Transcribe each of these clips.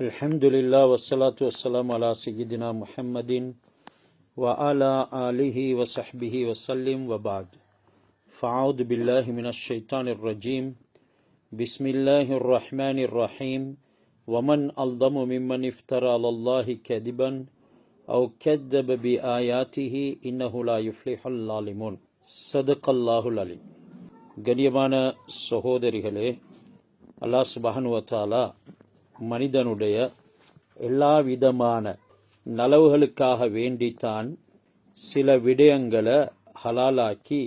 Alhamdulillah wassalatu wassalamu ala sayyidina Muhammadin wa ala alihi wa sahbihi wa sallim wa ba'd. Fa'udhu billahi minash shaitanir rajim. Bismillahir rahmanir rahim. Wa man aldamu mimman iftara ala Allahi kadiban aw kaddaba bi ayatihi innahu la yuflihul zalimun. Sadaqallahul alim. கண்ணியமான சகோதரிகளே, அல்லாஹ் சுப்ஹானஹு வ தஆலா மனிதனுடைய எல்லா விதமான நலவுகளுக்காக வேண்டித்தான் சில விடயங்களை ஹலாலாக்கி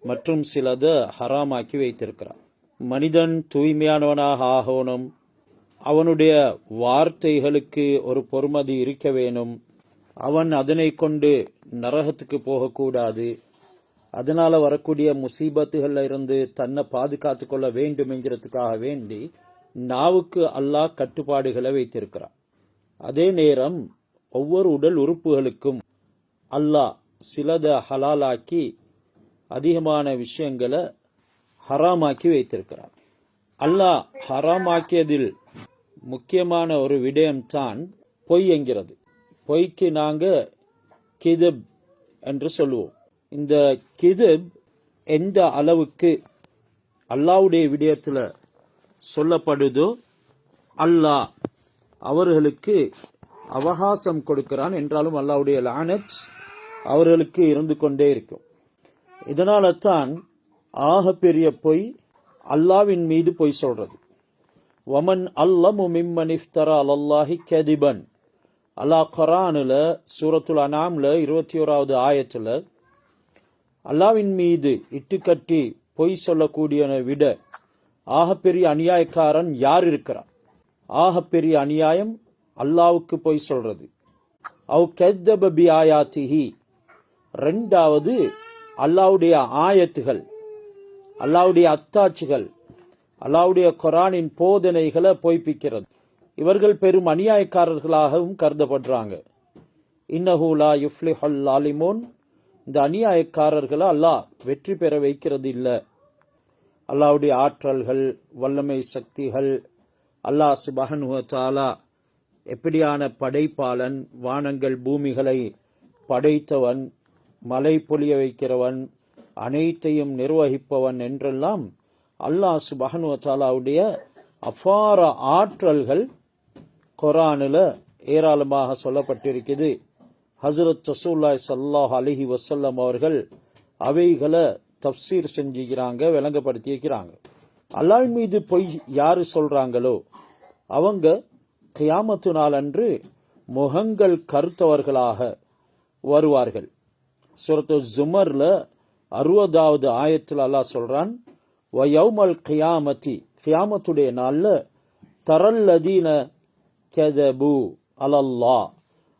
மற்றும் சிலதை ஹராமாக்கி வைத்திருக்கிறான். மனிதன் தூய்மையானவனாக ஆகணும், அவனுடைய வார்த்தைகளுக்கு ஒரு பொறுமதி இருக்க வேணும், அவன் அதனை கொண்டு நரகத்துக்கு போகக்கூடாது, அதனால வரக்கூடிய முசீபத்துகள்ல இருந்து தன்னை பாதுகாத்து கொள்ள வேண்டும் என்கிறதுக்காக வேண்டி நாவுக்கு அல்லாஹ் கட்டுப்பாடுகளை வைத்திருக்கிறான். அதே நேரம் ஒவ்வொரு உடல் உறுப்புகளுக்கும் அல்லாஹ் சிலதை ஹலாலாக்கி அதிகமான விஷயங்களை ஹராமாக்கி வைத்திருக்கிறான். அல்லாஹ் ஹராமாக்கியதில் முக்கியமான ஒரு விடயம்தான் பொய் என்கிறது. பொய்க்கு நாங்க கிதுப் என்று சொல்லுவோம். இந்த கிதுப் எந்த அளவுக்கு அல்லாஹ்வுடைய விடயத்துல சொல்லப்படுதோ அல்லாஹ் அவர்களுக்கு அவகாசம் கொடுக்கிறான் என்றாலும் அல்லாஹ்வுடைய லானத் அவர்களுக்கு இருந்து கொண்டே இருக்கும். இதனால தான் ஆக பெரிய பொய் அல்லாஹ்வின் மீது பொய் சொல்றது. வமன் அல்லமு மிம்மன் இஃப்தரா அலல்லாஹி கதிபன். அல்லாஹ் குர்ஆன்ல சூரத்துல் அன்ஆம்ல 21வது ஆயத்துல அல்லாஹ்வின் மீது இட்டுக்கட்டி பொய் சொல்லக்கூடியவனை விட ஆகப்பெரிய அநியாயக்காரன் யார் இருக்கிறார்? ஆகப்பெரிய அநியாயம் அல்லாவுக்கு பொய் சொல்றது. அவ் கத்தப பி ஆயாத்திஹி. ரெண்டாவது அல்லாவுடைய ஆயத்துகள், அல்லாவுடைய அத்தாட்சிகள், அல்லாவுடைய குர்ஆனின் போதனைகளை பொய்ப்பிக்கிறது. இவர்கள் பெரும் அநியாயக்காரர்களாகவும் கருதப்படுறாங்க. இன்னஹு லா யுஃப்லிஹுல் ஸாலிமூன். இந்த அநியாயக்காரர்களை அல்லாஹ் வெற்றி பெற வைக்கிறது இல்லை. அல்லாஹ்வுடைய ஆற்றல்கள், வல்லமை சக்திகள், அல்லாஹ் சுப்ஹானஹு வ தஆலா எப்படியான படைப்பாளன், வானங்கள் பூமிகளை படைத்தவன், மழை பொழிய வைக்கிறவன், அனைத்தையும் நிர்வகிப்பவன் என்றெல்லாம் அல்லாஹ் சுப்ஹானஹு வ தஆலாவுடைய அபார ஆற்றல்கள் குர்ஆனில் ஏராளமாக சொல்லப்பட்டிருக்கிறது. ஹஜ்ரத் ரசூலுல்லாஹி ஸல்லல்லாஹு அலைஹி வஸல்லம் அவர்கள் அவைகளை தஃப்சீர் செஞ்சுக்கிறாங்க, விளங்கப்படுத்தி இருக்கிறாங்க. அல்லாஹ்வின் மீது பொய் யாரு சொல்றாங்களோ அவங்க கியாமத்து நாள் அன்று முகங்கள் கருத்தவர்களாக வருவார்கள். சூரத்து ஜுமர்ல 60வது ஆயத்தில் அல்லாஹ் சொல்றான், வ யௌமல் கியாமத்தி. கியாமத்துடைய நாள்ல தரல்லதீன கதபு அலல்லாஹ்.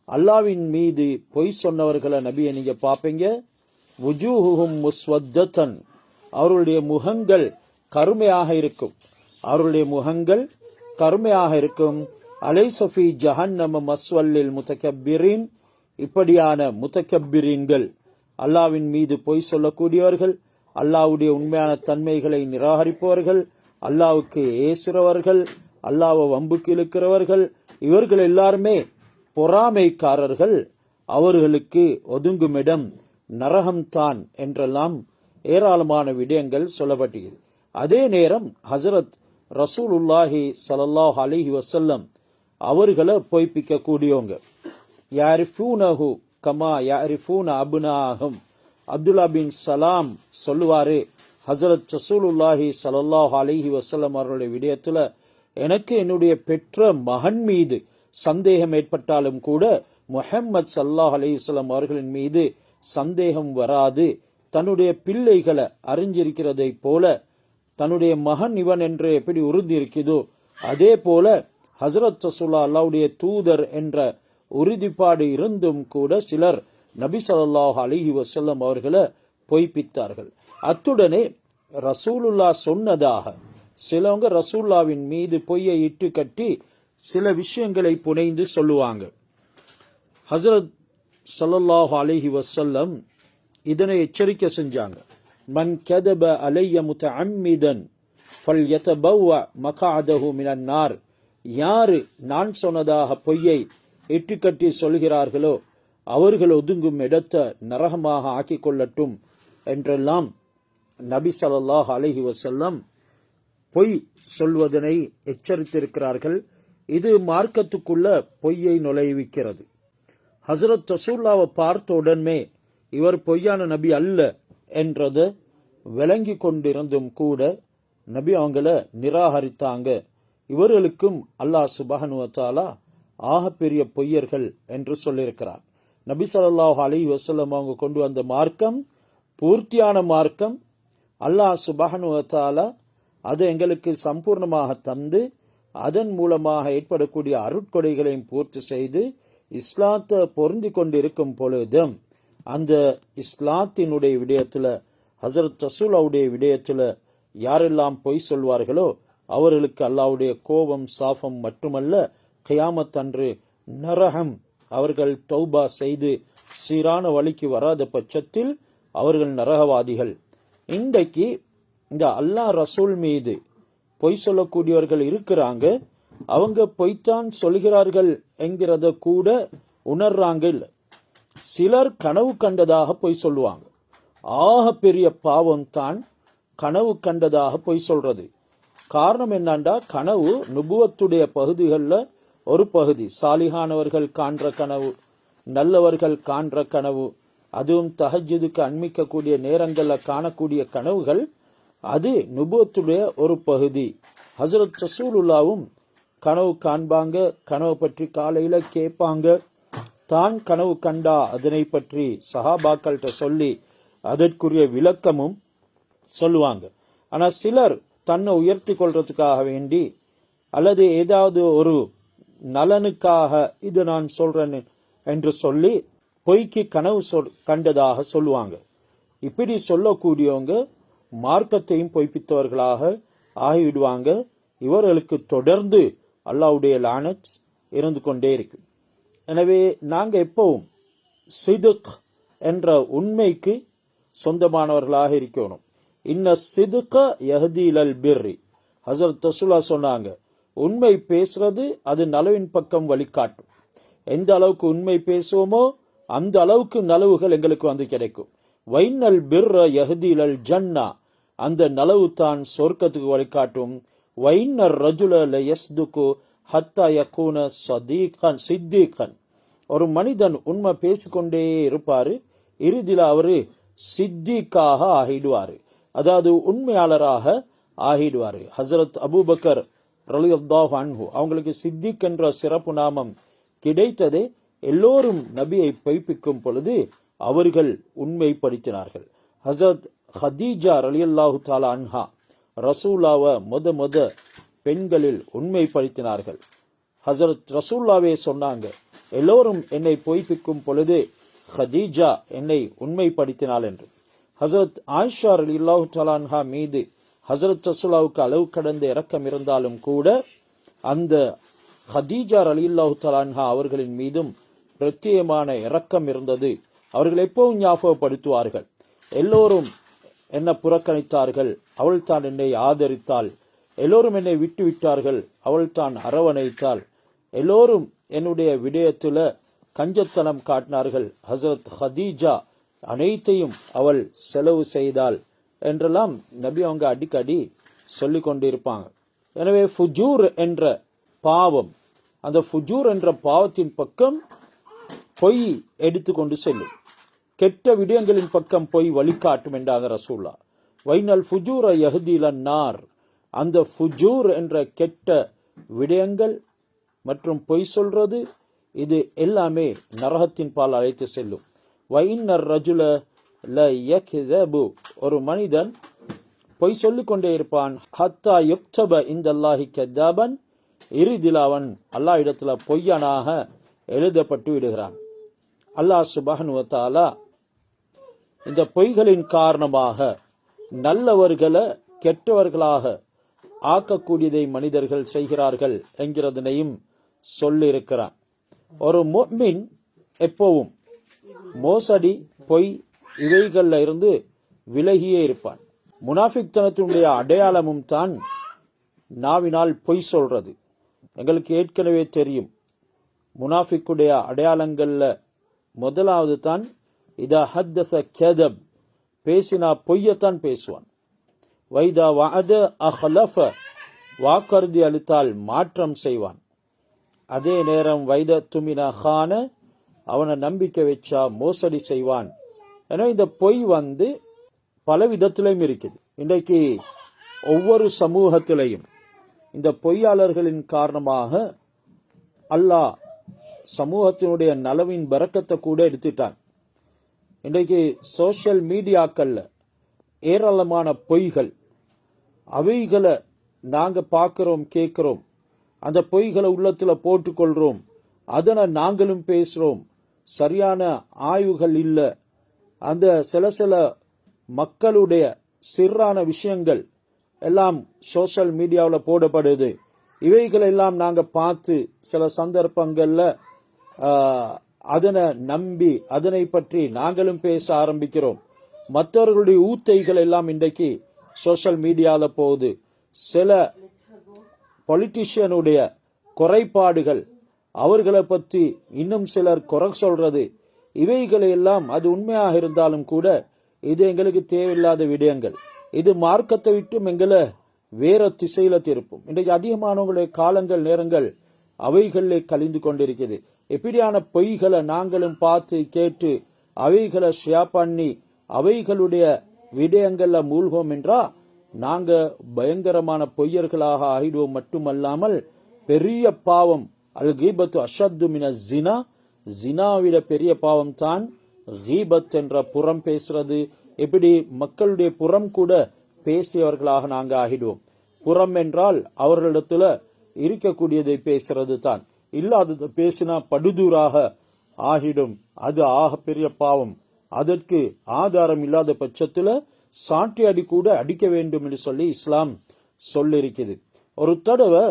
அல்லாஹ்வின் மீது பொய் சொன்னவர்களை நபியை நீங்க பாப்பீங்க. வுஜூஹுஹும் முஸ்வத்தன். அவர்களுடைய முகங்கள் கருமையாக இருக்கும். அவர்களுடைய முகங்கள் கருமையாக இருக்கும். அலைஸ ஃபீ ஜஹன்னம மஸ்வல்லில் முத்தகப்பிரீன். இப்படியான முத்தகப்பிரீன்கள், அல்லாஹ்வின் மீது பொய் சொல்லக்கூடியவர்கள், அல்லாஹ்வுடைய உண்மையான தன்மைகளை நிராகரிப்பவர்கள், அல்லாஹ்வுக்கு ஏசுறவர்கள், அல்லாஹ்வை வம்புக்கு இழுக்கிறவர்கள், இவர்கள் எல்லாருமே பொறாமைக்காரர்கள். அவர்களுக்கு ஒதுங்குமிடம் நரகம்தான் என்றெல்லாம் ஏராளமான விடயங்கள் சொல்லப்பட்டது. அதே நேரம் ஹஜ்ரத் ரசூலுல்லாஹி ஸல்லல்லாஹு அலைஹி வஸல்லம் அவர்களை பொய்ப்பிக்க கூடியவங்க. யாரிஃபூனஹு கமா யாரிஃபூன அப்னாஹும். அப்துல்லா பின் சலாம் சொல்லுவாரு, ஹஜ்ரத் ரசூலுல்லாஹி ஸல்லல்லாஹு அலைஹி வஸல்லம் அவர்களுடைய விடயத்துல எனக்கு என்னுடைய பெற்ற மகன் மீது சந்தேகம் ஏற்பட்டாலும் கூட முஹம்மது ஸல்லல்லாஹு அலைஹி வஸல்லம் அவர்களின் மீது சந்தேகம் வராது. தன்னுடைய பிள்ளைகளை அறிஞ்சிருக்கிறதை போல தன்னுடைய மகன் இவன் என்று எப்படி உறுதி இருக்குதோ அதே போல ஹஜ்ரத் ரசூலுல்லாஹ் அல்லாஹ்வுடைய தூதர் என்ற உறுதிப்பாடு இருந்தும் கூட சிலர் நபி ஸல்லல்லாஹு அலைஹி வஸல்லம் அவர்களை பொய்ப்பித்தார்கள். அத்துடனே ரசூலுல்லாஹ் சொன்னதாக சிலவங்க ரசூலுல்லாஹ்வின் மீது பொய்யை இட்டு கட்டி சில விஷயங்களை புனைந்து சொல்லுவாங்க. ஹஜ்ரத் ஸல்லல்லாஹு அலைஹி வஸல்லம் இதனை எச்சரிக்கை செஞ்சாங்க. மன் கதப அலைய முத்தஅம்மிதன் ஃபல்யதபவ்வ மக்அதஹு மினன் நார். யாரு நான் சொன்னதாக பொய்யை இட்டுக்கட்டி சொல்கிறார்களோ அவர்கள் ஒதுங்கும் இடத்தை நரகமாக ஆக்கிக் கொள்ளட்டும் என்றெல்லாம் நபி ஸல்லல்லாஹு அலைஹி வஸல்லம் பொய் சொல்வதனை எச்சரித்திருக்கிறார்கள். இது மார்க்கத்துக்குள்ள பொய்யை நுழைவிக்கிறது. ஹசரத் ரசூலுல்லாவை பார்த்த உடனே இவர் பொய்யான நபி அல்ல என்றது விளங்கி கொண்டிருந்தும் கூட நபி அவங்கள நிராகரித்தாங்க. இவர்களுக்கும் அல்லாஹ் சுப்ஹானஹு வ தஆலா ஆகப்பெரிய பொய்யர்கள் என்று சொல்லியிருக்கிறார். நபி ஸல்லல்லாஹு அலைஹி வஸல்லம் அவங்க கொண்டு வந்த மார்க்கம் பூர்த்தியான மார்க்கம். அல்லாஹ் சுப்ஹானஹு வ தஆலா அதை எங்களுக்கு சம்பூர்ணமாக தந்து அதன் மூலமாக ஏற்படக்கூடிய அருட்கொடைகளையும் பூர்த்தி செய்து இஸ்லாத்தை பொருந்தி கொண்டிருக்கும் பொழுதும் அந்த இஸ்லாத்தினுடைய விடயத்துல ஹசரத் ரசூலுல்லாவுடைய விடயத்துல யாரெல்லாம் பொய் சொல்வார்களோ அவர்களுக்கு அல்லாஹ்வுடைய கோபம் சாபம் மட்டுமல்ல, கியாமத் அன்று நரகம். அவர்கள் தௌபா செய்து சீரான வழிக்கு வராத பட்சத்தில் அவர்கள் நரகவாதிகள். இன்றைக்கு இந்த அல்லாஹ் ரசூல் மீது பொய் சொல்லக்கூடியவர்கள் இருக்கிறாங்க. அவங்க பொய்த்தான் சொல்கிறார்கள் என்கிறத கூட உணர்றாங்க இல்லை. சிலர் கனவு கண்டதாக பொய் சொல்லுவாங்க. ஆக பெரிய பாவம் தான் கனவு கண்டதாக பொய் சொல்றது. காரணம் என்னண்டா, கனவு நுபுவத்துடைய பகுதிகளில் ஒரு பகுதி. சாலிஹானவர்கள் காண்ற கனவு, நல்லவர்கள் காண்ற கனவு, அதுவும் தஹஜ்ஜுதுக்கு அண்மிக்கக்கூடிய நேரங்களில் காணக்கூடிய கனவுகள், அது நுபுவத்துடைய ஒரு பகுதி. ஹசரத் ரசூலுல்லாவும் கனவு காண்பாங்க, கனவு பற்றி காலையில கேட்பாங்க. தான் கனவு கண்டா அதனை பற்றி சஹாபாக்கள்கிட்ட சொல்லி அதற்குரிய விளக்கமும் சொல்லுவாங்க. ஆனா சிலர் தன்னை உயர்த்தி கொள்றதுக்காக வேண்டி அல்லது ஏதாவது ஒரு நலனுக்காக இது நான் சொல்றேன் என்று சொல்லி பொய்க்கு கனவு கண்டதாக சொல்லுவாங்க. இப்படி சொல்லக்கூடியவங்க மார்க்கத்தையும் பொய்ப்பித்தவர்களாக ஆகிவிடுவாங்க. இவர்களுக்கு தொடர்ந்து அல்லாஹ்வுடைய லானத் இருந்து கொண்டே இருக்கு. எனவே நாங்க எப்பவும் சிதுக் என்ற உண்மைக்கு சொந்தமானவர்களாக இருக்கணும். இன்ன சிதுக யஹ்தி இலல் பிர்ரி. ஹஸரத் ரசூலுல்லாஹ் சொன்னாங்க, உண்மை பேசுறது அது நலவின் பக்கம் வழிகாட்டும். எந்த அளவுக்கு உண்மை பேசுவோமோ அந்த அளவுக்கு நலவுகள் எங்களுக்கு வந்து கிடைக்கும். வைனல் பிர்ர யஹ்தி இலல் ஜன்னா. அந்த நலவு தான் சொர்க்கத்துக்கு வழிகாட்டும். வைனர் ரஜுல லயஸ்துகு ஹத்தா யகூன சதீகன் சித்தீகன். ஒரு மனிதன் உண்மை பேசிக்கொண்டே இருப்பாரு, இறுதியில் அவரு சித்திக்காக ஆகிடுவாரு, அதாவது உண்மையாளராக ஆகிடுவாரு. ஹசரத் அபூபக்கர் ரலியல்லாஹு அன்ஹு அவங்களுக்கு சித்திக் என்ற சிறப்பு நாமம் கிடைத்ததே எல்லோரும் நபியை பொய்ப்பிக்கும் பொழுது அவர்கள் உண்மைப்படுத்தினார்கள். ஹசரத் ஹதீஜா ரலியல்லாஹு தஆலா அன்ஹா ரசூலாவை முத பெண்களில் உண்மைப்படுத்தினார்கள். ஹசரத் ரசூல்லாவே சொன்னாங்க, எல்லோரும் என்னை பொய்ப்பிக்கும் பொழுது ஹதீஜா என்னை உண்மைப்படுத்தினாள் என்று. ஹசரத் ஆயிஷா ரலியல்லாஹு தஆலா அன்ஹா மீது ஹசரத் ரசூலுல்லாவுக்கு அளவு கடந்த இரக்கம் இருந்தாலும் கூட அந்த ஹதீஜா ரலியல்லாஹு தஆலா அன்ஹா அவர்களின் மீதும் பிரத்யேகமான இரக்கம் இருந்தது. அவர்கள் எப்பவும் ஞாபகப்படுத்துவார்கள், எல்லோரும் என்ன புறக்கணித்தார்கள், அவள் தான் என்னை ஆதரித்தாள். எல்லோரும் என்னை விட்டு விட்டார்கள், அவள் தான் அரவணைத்தாள். எல்லோரும் என்னுடைய விடயத்துல கஞ்சத்தனம் காட்டினார்கள், ஹசரத் ஹதீஜா அனைத்தையும் அவள் செலவு செய்தாள் என்றெல்லாம் நபி அவங்க அடிக்கடி சொல்லிக் கொண்டிருப்பாங்க. எனவே ஃபுஜூர் என்ற பாவம், அந்த ஃபுஜூர் என்ற பாவத்தின் பக்கம் பொய் எடுத்துக்கொண்டு செல்லும். கெட்ட விடயங்களின் பக்கம் பொய் வழிகாட்டும் என்றாங்க ரசூல்லா. வைனல் ஃபுஜூர யஹ்தி நார். அந்த ஃபுஜூர் என்ற கெட்ட விடயங்கள் மற்றும் பொய் சொல்றது, இது எல்லாமே நரகத்தின் பால் அழைத்து செல்லும். வைன்னர் ரஜுல லயக்தபு. ஒரு மனிதன் பொய் சொல்லிக் கொண்டே இருப்பான். ஹத்தா யுக்தப இந்தல்லாஹி கதாபன். இறுதியில் அவன் அல்லாஹ் இடத்துல பொய்யனாக எழுதப்பட்டு விடுகிறான். அல்லாஹ் சுப்ஹானஹு வ தஆலா இந்த பொய்களின் காரணமாக நல்லவர்களை கெட்டவர்களாக ஆக்கக்கூடியதை மனிதர்கள் செய்கிறார்கள் என்கிறதனையும் சொல்லியிருக்கிறான். ஒரு முஃமின் எப்பவும் மோசடி பொய் இவைகள்ல இருந்து விலகியே இருப்பான். முனாஃபிக்தனத்தினுடைய அடையாளமும் தான் நாவினால் பொய் சொல்றது. எங்களுக்கு ஏற்கனவே தெரியும், முனாஃபிக்குடைய அடையாளங்கள்ல முதலாவது தான் இதா ஹத்தஸ கதப், பேசினா பொய்யத்தான் பேசுவான். வைதா வஅத அஹ்லஃப, வாக்கறுதி அளித்தால் மாற்றம் செய்வான். அதே நேரம் வைத துமினா கான, அவனை நம்பிக்கை வச்சா மோசடி செய்வான். ஏன்னா இந்த பொய் பல விதத்திலையும் இருக்குது. இன்றைக்கு ஒவ்வொரு சமூகத்திலையும் இந்த பொய்யாளர்களின் காரணமாக அல்லாஹ் சமூகத்தினுடைய நலவின் பரக்கத்தை கூட எடுத்துட்டான். இன்றைக்கு சோசியல் மீடியாக்கள்ல ஏராளமான பொய்கள், அவைகளை நாங்க பார்க்கிறோம், கேட்கிறோம். அந்த பொய்களை உள்ளத்துல போட்டுக்கொள்றோம், அதனை நாங்களும் பேசுறோம். சரியான ஆய்வுகள் இல்ல. அந்த சில மக்களுடைய சிறான விஷயங்கள் எல்லாம் சோசியல் மீடியாவில் போடப்படுது. இவைகள் எல்லாம் நாங்க பார்த்து சில சந்தர்ப்பங்கள்ல அதனை நம்பி அதனை பற்றி நாங்களும் பேச ஆரம்பிக்கிறோம். மற்றவர்களுடைய ஊத்தைகள் எல்லாம் இன்றைக்கு சோசியல் மீடியால போகுது. சில பொலிட்டிஷியனுடைய குறைபாடுகள், அவர்களை பற்றி இன்னும் சிலர் குறை சொல்றது, இவைகளை எல்லாம் அது உண்மையாக இருந்தாலும் கூட இது எங்களுக்கு தேவையில்லாத விடயங்கள். இது மார்க்கத்தை விட்டும் எங்களை வேற திசையில திருப்பும். இன்றைக்கு அதிகமானவங்களுடைய காலங்கள் நேரங்கள் அவைகளிலே கழிந்து கொண்டிருக்கிறது. எப்படியான பொய்களை நாங்களும் பார்த்து கேட்டு அவைகளை ஷேர் பண்ணி அவைகளுடைய விடயங்கள்ல மூழ்கும் என்றா நாங்க பயங்கரமான பொய்யர்களாக ஆகிடுவோம். மட்டுமல்லாமல் பெரிய பாவம், அல் கீபத்து அஷத்து மின ஜினா, ஜினாவிட பெரிய பாவம் தான் கீபத் என்ற புறம் பேசுறது. எப்படி மக்களுடைய புறம் கூட பேசியவர்களாக நாங்க ஆகிடுவோம். புறம் என்றால் அவர்களிடத்துல இருக்கக்கூடியதை பேசுறது தான், இல்லாததை பேசினா படுதூராக ஆகிடும். அது ஆக பெரிய பாவம். அதற்கு ஆதாரம் இல்லாத பட்சத்துல சாட்டி அடி கூட அடிக்க வேண்டும் என்று சொல்லி இஸ்லாம் சொல்லிருக்குது. ஒரு தடவை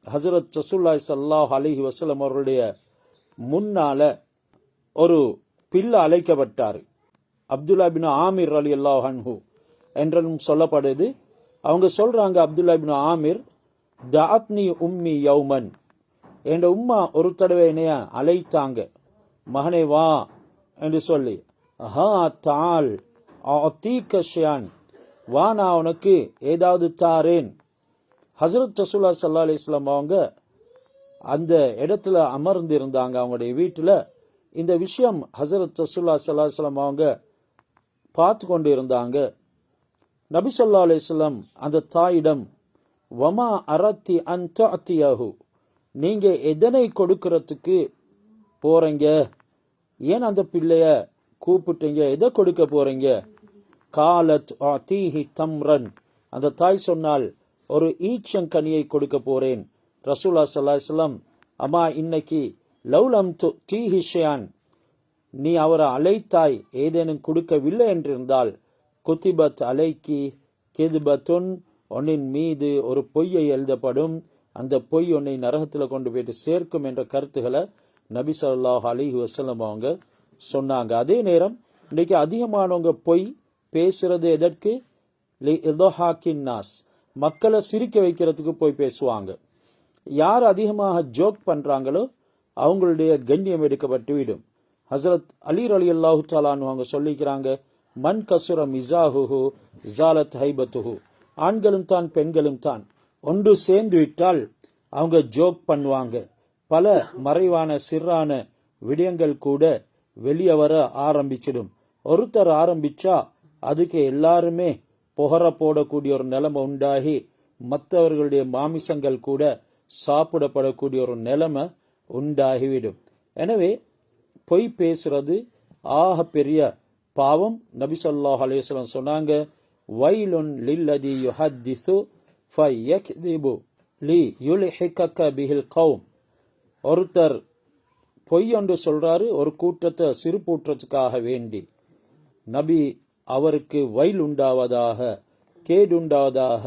ஹஜரத் ரசூலுல்லாஹி ஸல்லல்லாஹு அலைஹி வஸல்லம் அவர்களுடைய முன்னால ஒரு பிள்ளை அழைக்கப்பட்டார். அப்துல்லா பின் ஆமிர் ரலியல்லாஹு அன்ஹு என்றும் சொல்லப்படுது. அவங்க சொல்றாங்க, அப்துல்லா பின் ஆமிர் தஅத்னி உம்மி யௌமன், என்ற உம்மா ஒரு தடவை என்னைய அழைத்தாங்க, மகனே வா என்று சொல்லி. ஹா தால் அஅதீக ஷைஅன், வா நான் உனக்கு ஏதாவது தாரேன். ஹஜ்ரத் ரசூலுல்லாஹி ஸல்லல்லாஹு அலைஹி வஸல்லம் அவங்க அந்த இடத்துல அமர்ந்து இருந்தாங்க, அவங்களுடைய வீட்டுல. இந்த விஷயம் ஹஜ்ரத் ரசூலுல்லாஹி ஸல்லல்லாஹு அலைஹி வஸல்லம் அவங்க பார்த்து கொண்டு இருந்தாங்க. நபி ஸல்லல்லாஹு அலைஹி வஸல்லம் அந்த தாயிடம், வமா அரத்தி அன் துஅதியஹு, நீங்க எதனை கொடுக்கறதுக்கு போறீங்க, ஏன் அந்த பிள்ளைய கூப்பிட்டீங்க, எதை கொடுக்க போறீங்க? காலத் ஆதீஹி தம்ரன், அந்த தாய் சொன்னால் ஒரு ஈச்சங்கனியை கொடுக்க போறேன். ரசூலுல்லாஹி ஸல்லல்லாஹு அலைஹி வஸல்லம், அம்மா இன்னைக்கு லவ்லம் துஅதீஹி ஷைஅன், நீ அவரை அழைத்தாய் ஏதேனும் கொடுக்கவில்லை என்றிருந்தால், குதிபத் அலைக்கி கிதுபத்துன், உன்னின் மீது ஒரு பொய்யை எழுதப்படும், அந்த பொய் உன்னை நரகத்தில் கொண்டு போயிட்டு சேர்க்கும் என்ற கருத்துக்களை நபி ஸல்லல்லாஹு அலைஹி வஸல்லம் அவங்க சொன்னாங்க. அதே நேரம் இன்னைக்கு அதிகமானவங்க பொய் பேசுறது எதற்கு? லிஇத்ஹாக்கின் நாஸ், மக்களை சிரிக்க வைக்கிறதுக்கு போய் பேசுவாங்க. யார் அதிகமாக ஜோக் பண்றாங்களோ அவங்களுடைய கண்ணியம் எடுக்கப்பட்டு விடும். ஹசரத் அலி ரலியல்லாஹு தஆலா அன்ஹு அவங்க சொல்லிக்கிறாங்க, மன் கசுர மிஸாஹுஹு ஜாலத் ஹைபத்துஹு, ஆண்களும் தான் பெண்களும் தான் ஒன்று சேர்ந்து விட்டால் அவங்க ஜோக் பண்ணுவாங்க. பல மறைவான சிறான விடயங்கள் கூட வெளியே வர ஆரம்பிச்சிடும். ஒருத்தர் ஆரம்பிச்சா அதுக்கு எல்லாருமே புகர போடக்கூடிய ஒரு நிலைமை உண்டாகி மற்றவர்களுடைய மாமிசங்கள் கூட சாப்பிடப்படக்கூடிய ஒரு நிலைமை உண்டாகிவிடும். எனவே பொய் பேசுறது ஆக பெரிய பாவம். நபி ஸல்லல்லாஹு அலைஹி வஸல்லம் சொன்னாங்க, வைலுன் லில்லதி யுஹத்திஸு ஃபயக்திபு லி யுல்ஹிகக பிஹில் கௌம், ஒருத்தர் பொய் என்று சொல்றாரு ஒரு கூட்டத்தை சிறுபூற்றத்துக்காக வேண்டி. நபி அவருக்கு வயல் உண்டாவதாக, கேடுண்டாவதாக,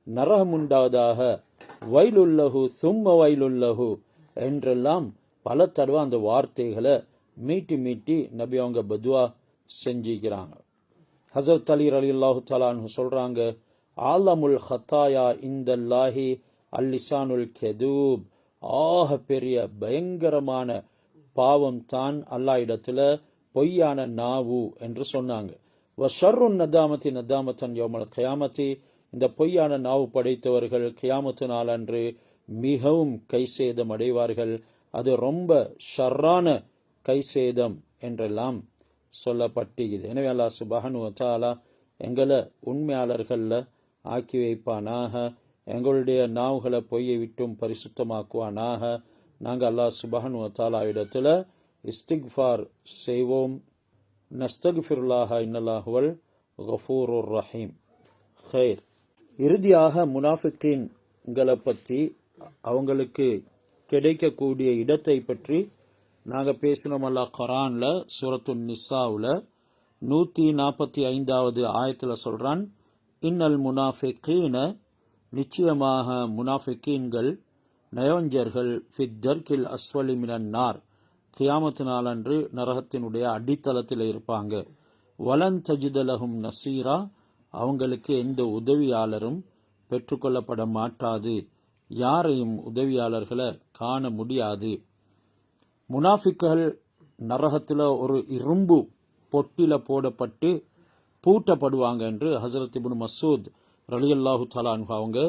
நரகம் உண்டாவதாக, வயலுள்ளஹு சும்ம வயலுள்ளஹு என்றெல்லாம் பல தடவை அந்த வார்த்தைகளை மீட்டி மீட்டி நபி அவங்க பதுவா செஞ்சுக்கிறாங்க. ஹஸரத் அலி ரலியல்லாஹு தஆலா அன்ஹு சொல்றாங்க, ஆலமுல் ஹத்தாயா இந்தல்லாஹி அல்லிசானுல் கெதூப், ஆக பெரிய பயங்கரமான பாவம் தான் அல்லாஹ் இடத்துல பொய்யான நாவு என்று சொன்னாங்க. வஷர்ருன் நதாமத்தி நதாமத்தன் யௌமல் கியாமத்தி, இந்த பொய்யான நாவு படைத்தவர்கள் கியாமத்து நாள் அன்று மிகவும் கைசேதம் அடைவார்கள். அது ரொம்ப ஷர்ரான கைசேதம் என்றெல்லாம் சொல்லப்பட்டிருக்குது. எனவே அல்லாஹ் சுப்ஹானஹு வ தஆலா எங்களை உண்மையாளர்கள்ல ஆக்கி வைப்பானாக. எங்களுடைய நாவுகளை பொய்யை விட்டும் பரிசுத்தமாக்குவானாக. நாங்கள் அல்லாஹ் சுப்ஹானஹு வ தஆலா இடத்துல இஸ்திக்ஃபார் செய்வோம். நஸ்தக்ஃபிருல்லாஹ இன்னல்லாஹு வல் கஃபூருர் ரஹீம். ஹைர். இறுதியாக முனாஃபிக்கீன்களை பற்றி, அவங்களுக்கு கிடைக்கக்கூடிய இடத்தை பற்றி நாங்கள் பேசினோம். அல்லாஹ் குர்ஆன்ல சூரத்துன் நிசாவுல 145வது ஆயத்தில் சொல்றான், இன்னல் முனாஃபிகீன, நிச்சயமாக முனாஃபிகீன்கள், நயவஞ்சர்கள், ஃபித் தர்கில் அஸ்வலி மினன் நார், கியாமத்து நாளன்று நரகத்தினுடைய அடித்தளத்தில் இருப்பாங்க. வலன் தஜித லஹும் நசீரா, அவங்களுக்கு எந்த உதவியாளரும் பெற்றுக்கொள்ளப்பட மாட்டாது. யாரையும் உதவியாளர்களை காண முடியாது. முனாஃபிக்குகள் நரகத்தில் ஒரு இரும்பு பொட்டில போடப்பட்டு பூட்டப்படுவாங்க என்று ஹசரத் இப்னு மஸ்ஊத் ரலியல்லாஹு தஆலா அன்ஹு அவங்க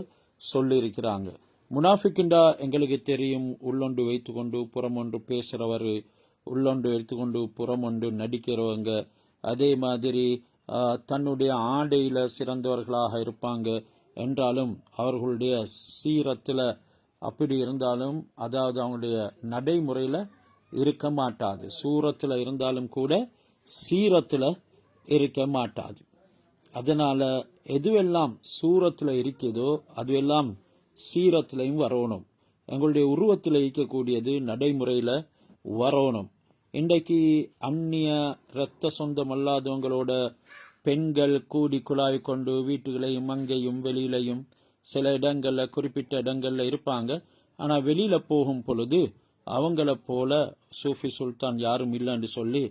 சொல்லியிருக்கிறாங்க. முனாஃபிக்கின்றா எங்களுக்கு தெரியும், உள்ளொன்று வைத்துக்கொண்டு புறமொன்று பேசுறவர், உள்ளொன்று வைத்துக்கொண்டு புறமொன்று நடிக்கிறவங்க. அதே மாதிரி தன்னுடைய ஆடையில சிறந்தவர்களாக இருப்பாங்க என்றாலும் அவர்களுடைய சீரத்தில் அப்படி இருந்தாலும், அதாவது அவங்களுடைய நடைமுறையில் இருக்க மாட்டாது. சூரத்தில் இருந்தாலும் கூட சீரத்தில் இருக்க மாட்டாது. அதனால எதுவெல்லாம் சூரத்தில் இருக்குதோ அதுவெல்லாம் சீரத்திலையும் வரணும். எங்களுடைய உருவத்தில் இருக்கக்கூடியது நடைமுறையில் வரணும். இன்றைக்கு அந்நிய இரத்த சொந்தம் அல்லாதவங்களோட பெண்கள் கூடி குழாய் கொண்டு வீட்டுகளையும் அங்கேயும் வெளியிலையும் சில இடங்கள்ல, குறிப்பிட்ட இடங்கள்ல இருப்பாங்க. ஆனா வெளியில போகும் பொழுது அவங்கள போல சூஃபி சுல்தான் யாரும் இல்லைன்னு சொல்லி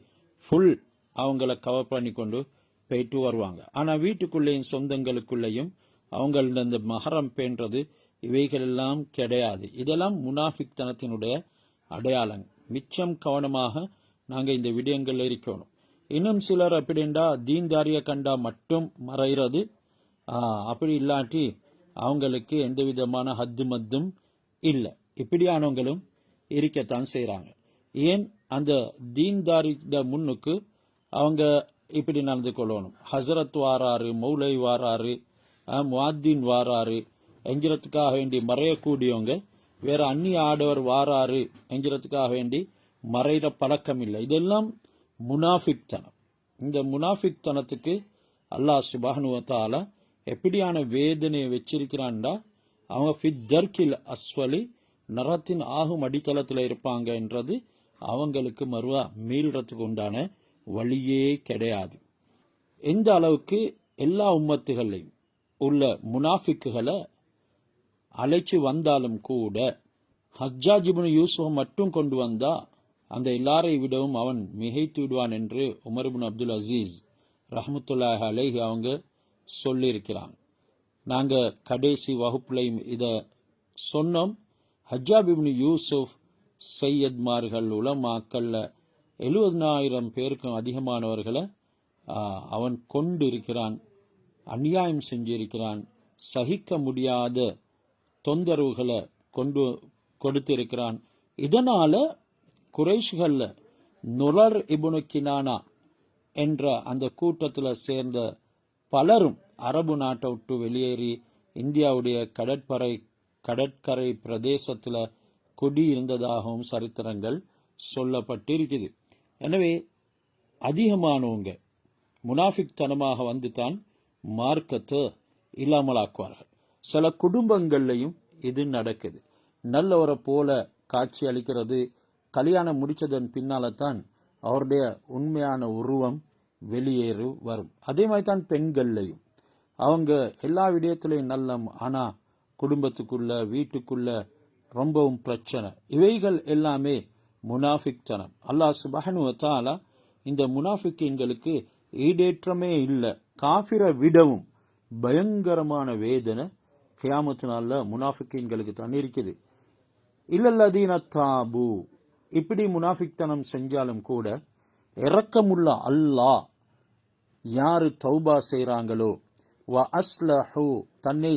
ஃபுல் அவங்கள கவர் பண்ணி கொண்டு போயிட்டு வருவாங்க. ஆனா வீட்டுக்குள்ளேயும் சொந்தங்களுக்குள்ளேயும் அவங்கள இந்த மஹரம் பேன்றது இவைகள் எல்லாம் கிடையாது. இதெல்லாம் முனாஃபிக் தனத்தினுடைய அடையாளம். மிச்சம் கவனமாக நாங்க இந்த விடயங்கள்ல இருக்கணும். இன்னும் சிலர் அப்படின்டா தீன்தாரிய கண்டா மட்டும் மறைகிறது. அப்படி இல்லாட்டி அவங்களுக்கு எந்த விதமான ஹத்து மத்தும் இல்லை. இப்படியானவங்களும் இருக்கத்தான் செய்யறாங்க. ஏன் அந்த தீன்தாரிட முன்னுக்கு அவங்க இப்படி நடந்து கொள்ளணும். ஹசரத் வாராரு, மௌலை வாராரு, முஅத்தின் வாராரு என்கிறதுக்காக வேண்டி மறையக்கூடியவங்க வேற அந்நிய ஆடவர் வாராரு என்கிறதுக்காக வேண்டி மறைகிற பழக்கம் இல்லை. இதெல்லாம் முனாஃபிக் தனம். இந்த முனாஃபிக் தனத்துக்கு அல்லாஹ் சுப்ஹானஹு வ தஆலா எப்படியான வேதனையை வச்சிருக்கிறான்டா, அவங்க ஃபித் தர்கில் அஸ்வலி, நரத்தின் ஆகும் அடித்தளத்தில் இருப்பாங்க என்றது அவங்களுக்கு மறுவா மீள்றதுக்கு உண்டான வழியே கிடையாது. எந்த அளவுக்கு எல்லா உம்மத்துகளையும் உள்ள முனாஃபிக்குகளை அழைச்சி வந்தாலும் கூட ஹஜ்ஜாஜ் இப்னு யூசுப் மட்டும் கொண்டு வந்தா அந்த எல்லாரை விடவும் அவன் மிகைத்து விடுவான் என்று உமர் இப்னு அப்துல் அசீஸ் ரஹ்மத்துல்லாஹி அலைஹி அவங்க சொல்லியிருக்கிறாங்க. நாங்க கடைசி வகுப்புலையும் இதை சொன்னோம். ஹஜ்ஜாஜ் இப்னு யூசுப் சையத்மார்கள் உலமாக்கள்ல 70,000 பேருக்கும் அதிகமானவர்களை அவன் கொண்டு இருக்கிறான், அநியாயம் செஞ்சிருக்கிறான், சகிக்க முடியாத தொந்தரவுகளை கொடுத்திருக்கிறான். இதனால குறைஷ்கள்ல நுலர் இப்னு கினானா என்ற அந்த கூட்டத்தில் சேர்ந்த பலரும் அரபு நாட்டை விட்டு வெளியேறி இந்தியாவுடைய கடற்கரை பிரதேசத்தில் குடியிருந்ததாகவும் சரித்திரங்கள் சொல்லப்பட்டிருக்குது. எனவே அதிகமானவங்க முனாஃபிக் தனமாக வந்து தான் மார்க்கத்தை இல்லாமலாக்குவார்கள். சில குடும்பங்கள்லையும் இது நடக்குது. நல்லவரை போல காட்சி அளிக்கிறது. கல்யாணம் முடிச்சதன் பின்னால தான் அவருடைய உண்மையான உருவம் வெளியேறு வரும். அதே மாதிரி தான் பெண்கள்லையும் அவங்க எல்லா விடயத்திலையும் நல்லம், ஆனா குடும்பத்துக்குள்ள வீட்டுக்குள்ள ரொம்பவும் பிரச்சனை. இவைகள் எல்லாமே முனாஃபிக் தனம். அல்லாஹ் சுப்ஹானஹு வ தஆலா இந்த முனாஃபிக்கீன்களுக்கு ஈடேற்றமே இல்லை. காஃபிரை விடவும் பயங்கரமான வேதனை கியாமத்து நாள்ல முனாஃபிக்கீன்களுக்கு தான் இருக்குது. இல்லல்லதீன தாபு, இப்படி முனாஃபிக்தனம் செஞ்சாலும் கூட இரக்கமுள்ள அல்லாஹ் யாரு தௌபா செய்றாங்களோ, வ அஸ்லஹு தன்னை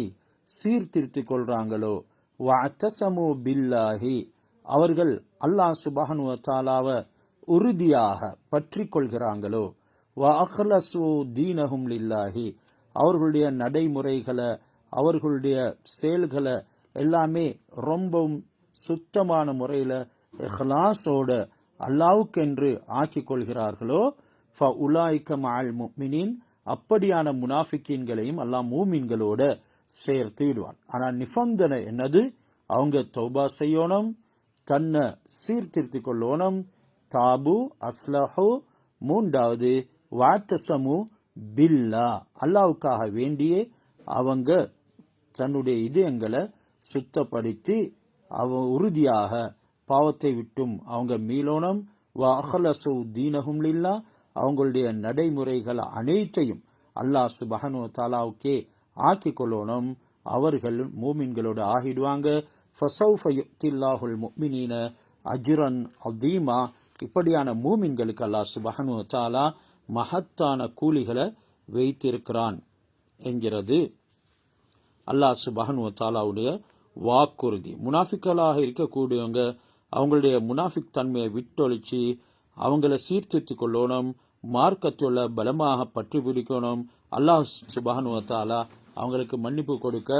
சீர்திருத்திக் கொள்றாங்களோ, வ அத்தஸமு பில்லாஹி அவர்கள் அல்லாஹ் சுப்ஹானஹு வ தஆலாவை உறுதியாக பற்றி கொள்கிறாங்களோ, வ அக்லஸு தீனஹும் லில்லாஹி அவர்களுடைய நடைமுறைகளை அவர்களுடைய செயல்களை எல்லாமே ரொம்பவும் சுத்தமான முறையில இஹ்லாஸோட அல்லாஹ்வுக்கென்று ஆக்கிக் கொள்கிறார்களோ, ஃபஉலாயிக மஅல் முஃமினீன் அப்படியான முனாஃபிக்கீன்களையும் அல்லாஹ் மூமின்களோட சேர்த்து விடுவான். ஆனா நிபந்தனை என்னது? அவங்க தௌபா செய்யணும், தன்னை சீர்திருத்திக் கொள்ளணும், தாபு அஸ்லஹு, மூன்றாவது வாத்தசமு பில்லா அல்லாஹ்வுக்காக வேண்டியே அவங்க தன்னுடைய இதயங்களை சுத்தப்படுத்தி உறுதியாக பாவத்தை விட்டும் அவங்க மீளோனம். வ அக்லஸு தீனஹும் லில்லாஹ் அவங்களுடைய நடைமுறைகள் அனைத்தையும் அல்லாஹ் சுப்ஹானஹு வ தஆலாவுக்கே ஆக்கி கொள்ளணும். அவர்கள் மூமின்களோடு ஆகிடுவாங்க. ஃபஸௌஃப யுக்தில்லாஹுல் முஃமினீன அஜ்ரன் அதீமா இப்படியான மூமின்களுக்கு அல்லாஹ் சுப்ஹானஹு வ தஆலா மகத்தான கூலிகளை வைத்திருக்கிறான் என்கிறது அல்லாஹ் சுப்ஹானஹு வ தஆலாவுடைய வாக்குறுதி. முனாஃபிக்களாக இருக்கக்கூடியவங்க அவங்களுடைய முனாஃபிக் தன்மையை விட்டொழிச்சு அவங்கள சீர்திருத்திக் கொள்ளணும், மார்க்கத்துள்ள பலமாக பற்றி பிடிக்கணும். அல்லாஹ் சுப்ஹானஹு வ தஆலா அவங்களுக்கு மன்னிப்பு கொடுக்க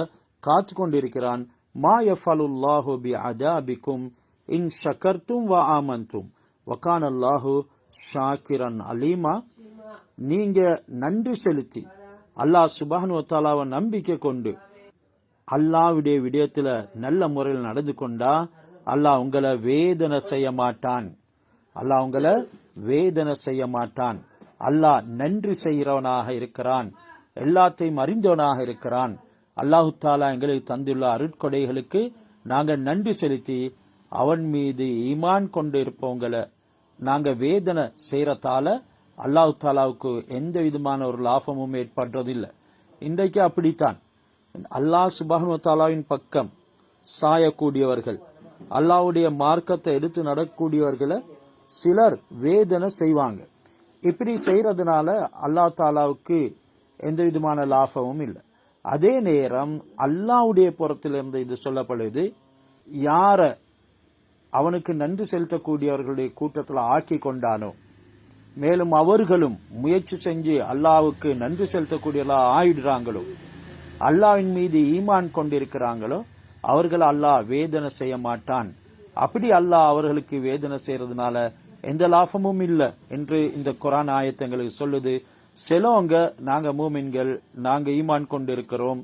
காத்து கொண்டிருக்கிறான். மா யஃபலுல்லாஹு பிஅதாபிக்கும் இன் ஷக்கர்தும் வ ஆமன்தும் வ கானல்லாஹு ஷாக்கிரன் அலீமா. நீங்க நன்றி செலுத்தி அல்லாஹ் சுப்ஹானஹு வ தஆலாவை நம்பிக்கை கொண்டு அல்லாஹ்வுடைய விடயத்துல நல்ல முறையில் நடந்து கொண்டா அல்லாஹ் உங்களை வேதனை செய்ய மாட்டான். அல்லாஹ் உங்களை வேதனை செய்ய மாட்டான். அல்லாஹ் நன்றி செய்கிறவனாக இருக்கிறான், எல்லாத்தையும் அறிந்தவனாக இருக்கிறான். அல்லாஹு தாலா எங்களுக்கு தந்துள்ள அருட்கொடைகளுக்கு நாங்க நன்றி செலுத்தி அவன் மீது ஈமான் கொண்டு இருப்பவங்களை நாங்க வேதனை செய்யறதால அல்லாஹு தாலாவுக்கு எந்த விதமான ஒரு லாபமும் ஏற்படுறதில்லை. இன்றைக்கு அப்படித்தான் அல்லாஹ் சுப்ஹானஹு வ தஆலாவின் பக்கம் சாயக்கூடியவர்கள், அல்லாஹ்வுடைய மார்க்கத்தை எடுத்து நடக்கக்கூடியவர்களை சிலர் வேதனை செய்வாங்க. இப்படி செய்யறதுனால அல்லாஹ் தாலாவுக்கு எந்த விதமான லாபமும் இல்லை. அதே நேரம் அல்லாஹ்வுடைய புறத்திலிருந்து இது சொல்லப்படுது, யார அவனுக்கு நன்றி செலுத்தக்கூடியவர்களுடைய கூட்டத்தில் ஆக்கி கொண்டானோ, மேலும் அவர்களும் முயற்சி செஞ்சு அல்லாஹ்வுக்கு நன்றி செலுத்தக்கூடியவர்களா ஆயிடுறாங்களோ, அல்லாஹ்வின் மீது ஈமான் கொண்டிருக்கிறாங்களோ, அவர்கள் அல்லாஹ் வேதனை செய்ய மாட்டான். அப்படி அல்லாஹ் அவர்களுக்கு வேதனை செய்யறதுனால எந்த லாபமும் இல்லை என்று இந்த குர்ஆன் ஆயத்தங்களுக்கு சொல்லுது. சிலவங்க நாங்க மூமின்கள், நாங்க ஈமான் கொண்டு இருக்கிறோம்,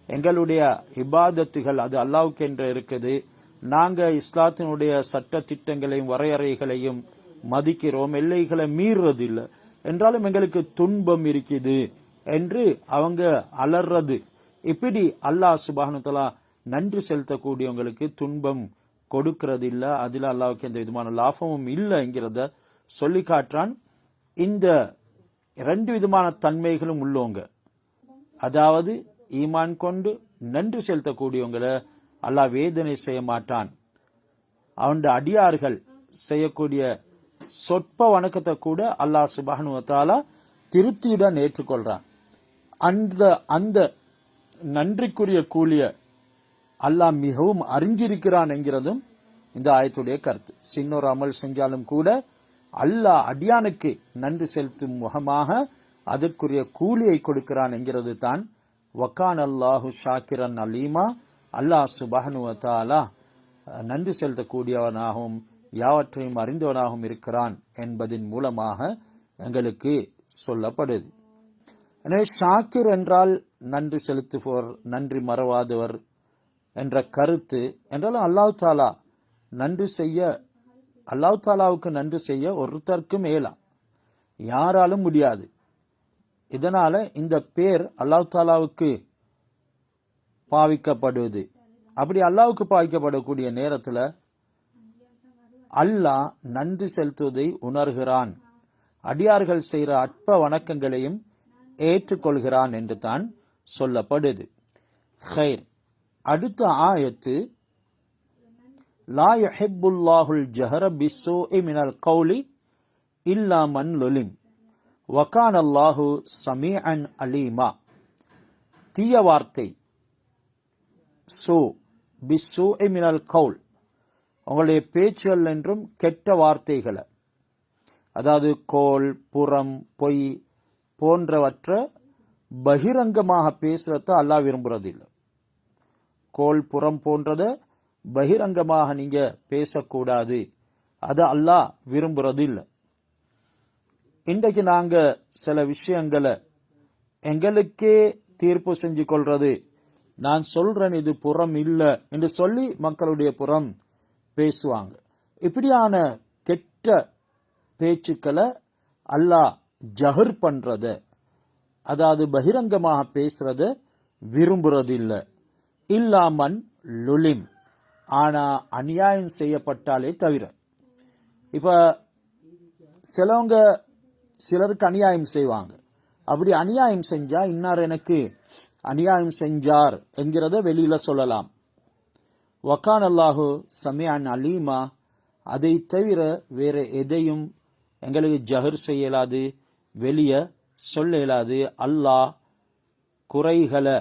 எங்களுடைய இபாதத்துகள் அது அல்லாஹ்வுக்கு என்று இருக்குது, நாங்க இஸ்லாத்தினுடைய சட்ட திட்டங்களையும் வரையறைகளையும் மதிக்கிறோம், எல்லைகளை மீறுறதில்லை, என்றாலும் எங்களுக்கு துன்பம் இருக்குது என்று அவங்க அலறது. இப்படி அல்லாஹ் சுப்ஹானஹு வ தஆலா நன்றி செலுத்தக்கூடியவங்களுக்கு துன்பம் கொடுக்கிறது இல்ல, அதில் அல்லாஹ்வுக்கு எந்த விதமான லாபமும் இல்லை என்கிறத சொல்லி காட்டுறான். இந்த ரெண்டு விதமான தன்மைகளும் உள்ளவங்க, அதாவது ஈமான் கொண்டு நன்றி செலுத்தக்கூடியவங்களை அல்லாஹ் வேதனை செய்ய மாட்டான். அவனுடைய அடியார்கள் செய்யக்கூடிய சொற்ப வணக்கத்தை கூட அல்லாஹ் சுப்ஹானஹு வ தஆலா திருப்தியுடன் ஏற்றுக்கொள்றான். அந்த நன்றிக்குரிய கூலிய அல்லாஹ் மிகவும் அறிஞ்சிருக்கிறான் என்கிறதும் இந்த ஆயத்துடைய கருத்து. சின்னொரு அமல் செஞ்சாலும் கூட அல்லாஹ் அடியானுக்கு நன்றி செலுத்தும் முகமாக அதற்குரிய கூலியை கொடுக்கிறான் என்கிறது தான் வக்கான் அல்லாஹு ஷாக்கிரன் அலீமா. அல்லாஹ் சுப்ஹானஹு வ தஆலா நன்றி செலுத்தக்கூடியவனாகவும் யாவற்றையும் அறிந்தவனாகவும் இருக்கிறான் என்பதின் மூலமாக எங்களுக்கு சொல்லப்படுது. எனவே ஷாக்கிர் என்றால் நன்றி செலுத்துபவர், நன்றி மறவாதவர் என்ற கருத்து. என்றாலும் அல்லாஹ் தாலா நன்றி செய்ய, அல்லாஹ் தாலாவுக்கு நன்றி செய்ய ஒருத்தருக்கும் இயலாம், யாராலும் முடியாது. இதனால இந்த பேர் அல்லாஹ் தாலாவுக்கு பாவிக்கப்படுவது. அப்படி அல்லாஹ்வுக்கு பாவிக்கப்படக்கூடிய நேரத்தில் அல்லாஹ் நன்றி செலுத்துவதை உணர்கிறான், அடியார்கள் செய்கிற அற்ப வணக்கங்களையும் ஏற்றுக்கொள்கிறான் என்று தான் சொல்லப்படுது. ஹைர், அடுத்த ஆயத்து லா யுஹிப்புல்லாஹுல் ஜஹர பிஸ்ஸூஇ மினல் கௌலி இல்லா மன் லுலிம் வகானல்லாஹு ஸமீஅன் அலீமா. தீய வார்த்தை பிஸ்ஸூஇ மினல் கௌல், உங்களுடைய பேச்சுகள் என்றும் கெட்ட வார்த்தைகளை, அதாவது கோல், புறம், பொய் போன்றவற்றை பகிரங்கமாக பேசுறத அல்லாஹ் விரும்புறதில்லை. கோல், புறம் போன்றத பகிரங்கமாக நீங்க பேசக்கூடாது, அதை அல்லாஹ் விரும்புறதில்லை. இன்றைக்கு நாங்க சில விஷயங்களை எங்களுக்கே தீர்ப்பு செஞ்சு கொள்றது, நான் சொல்றேன் இது புறம் இல்லை என்று சொல்லி மக்களுடைய புறம் பேசுவாங்க. இப்படியான கெட்ட பேச்சுக்களை அல்லாஹ் ஜஹர் பண்றத, அதாவது பகிரங்கமாக பேசுறத விரும்புறதில்லை. இல்லாமன் லுலிம், ஆனா அநியாயம் செய்யப்பட்டாலே தவிர. இப்ப சிலவங்க சிலருக்கு அநியாயம் செய்வாங்க. அப்படி அநியாயம் செஞ்சா இன்னார் எனக்கு அநியாயம் செஞ்சார் என்கிறத வெளியில சொல்லலாம். வகான் அல்லாஹு சமீஅன் அலீமா, அதை தவிர வேற எதையும் எங்களுக்கு ஜஹர் செய்யலாது, வெளியே சொல்ல இயலாது. அல்லாஹ் குறைகளை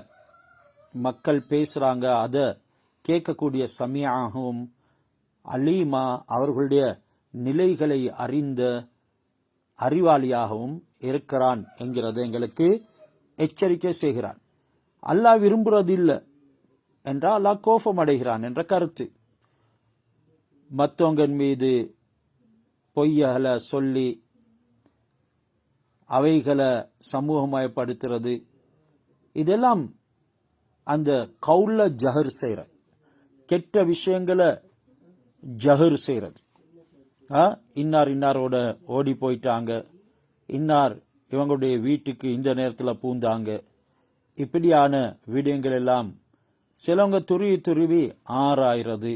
மக்கள் பேசுறாங்க, அதை கேட்கக்கூடிய சமீஆகவும் அலீமா, அவர்களுடைய நிலைகளை அறிந்த அறிவாளியாகவும் இருக்கிறான் என்கிறத எங்களுக்கு எச்சரிக்கை செய்கிறான். அல்லாஹ் விரும்புறதில்லை என்றால் அல்லாஹ் கோபம் அடைகிறான் என்ற கருத்து. மற்றவங்க மீது பொய்யகளை சொல்லி அவைகளை சமூகமயப்படுத்துறது, இதெல்லாம் அந்த கவுல ஜஹர் செய்யற, கெட்ட விஷயங்களை ஜஹர் செய்யறது. இன்னார் இன்னாரோட ஓடி போயிட்டாங்க, இன்னார் இவங்களுடைய வீட்டுக்கு இந்த நேரத்தில் பூந்தாங்க, இப்படியான விடயங்கள் எல்லாம் சிலவங்க துருவி ஆராயிறது.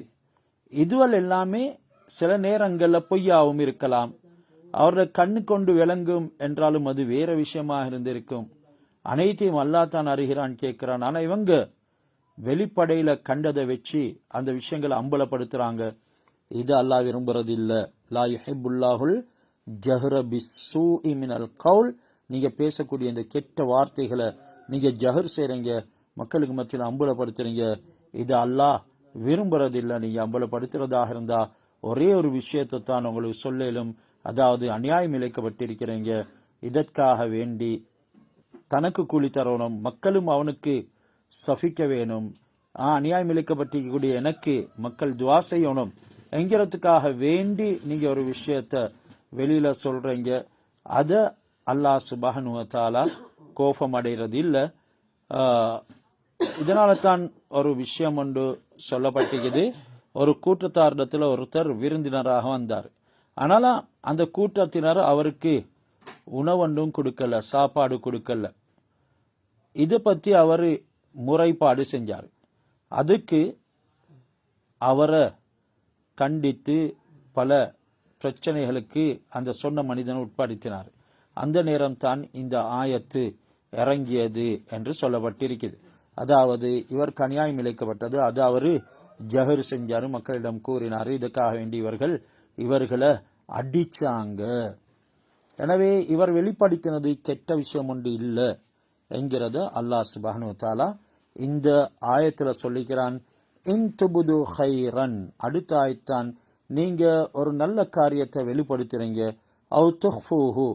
இதுவல் எல்லாமே சில நேரங்களில் பொய்யாவும் இருக்கலாம். அவரோட கண்ணு கொண்டு விளங்கும் என்றாலும் அது வேற விஷயமாக இருந்திருக்கும். அனைத்தையும் அல்லாஹ் தான் அறிகிறான், கேட்கிறான். ஆனா இவங்க வெளிப்படையில கண்டதை வச்சு அந்த விஷயங்களை அம்பலப்படுத்துறாங்க. இது அல்லாஹ் விரும்புறது இல்ல. லா யுஹிப்புல்லாஹுல் ஜஹ்ர பிஸ்ஸூஇ மினல் கௌல், நீங்க பேசக்கூடிய இந்த கெட்ட வார்த்தைகளை நீங்க ஜஹர் செய்றீங்க, மக்களுக்கு மத்தியில் அம்பலப்படுத்துறீங்க, இது அல்லாஹ் விரும்புறதில்லை. நீங்க அம்பலப்படுத்துறதாக இருந்தா ஒரே ஒரு விஷயத்தை தான் உங்களுக்கு சொல்லும், அதாவது அநியாயம் இழைக்கப்பட்டிருக்கிறீங்க, இதற்காக வேண்டி தனக்கு கூலி தரணும், மக்களும் அவனுக்கு சபிக்க வேணும், அநியாயம் இழைக்கப்பட்டிருக்கக்கூடிய எனக்கு மக்கள் துவா செய்யணும் என்கிறதுக்காக வேண்டி நீங்க ஒரு விஷயத்த வெளியில சொல்றீங்க. அத அல்லாஹ் சுப்ஹானஹு வ தஆலா கோபம் அடைகிறது இல்ல. இதனால தான் ஒரு விஷயம் ஒன்று சொல்லப்பட்டிருக்குது. ஒரு கூட்டத்தாரிடத்துல ஒருத்தர் விருந்தினராக வந்தார். ஆனாலும் அந்த கூட்டத்தினர் அவருக்கு உணவொன்றும் கொடுக்கல, சாப்பாடு கொடுக்கல. இதை பற்றி அவர் முறைப்பாடு செஞ்சார். அதுக்கு அவரை கண்டித்து பல பிரச்சனைகளுக்கு அந்த சொன்ன மனிதன் உட்படுத்தினார். அந்த நேரம் தான் இந்த ஆயத்து இறங்கியது என்று சொல்லப்பட்டிருக்கிறது. அதாவது இவருக்கு அநியாயம் இழைக்கப்பட்டது, அது அவரு ஜஹர் செஞ்சாரு, மக்களிடம் கூறினாரு. இதுக்காக வேண்டி இவர்களை அடிச்சாங்க. எனவே இவர் வெளிப்படுத்தினது கெட்ட விஷயம் ஒன்று இல்லை என்கிறத அல்லாஹ் சுப்ஹானஹு வ தஆலா இந்த ஆயத்துல சொல்லிக்கிறான். இன் துபுது ஹைரன், அடுத்த ஆயத்தான், நீங்க ஒரு நல்ல காரியத்தை வெளிப்படுத்துறீங்க, அவு துஹ்ஃபூஹு,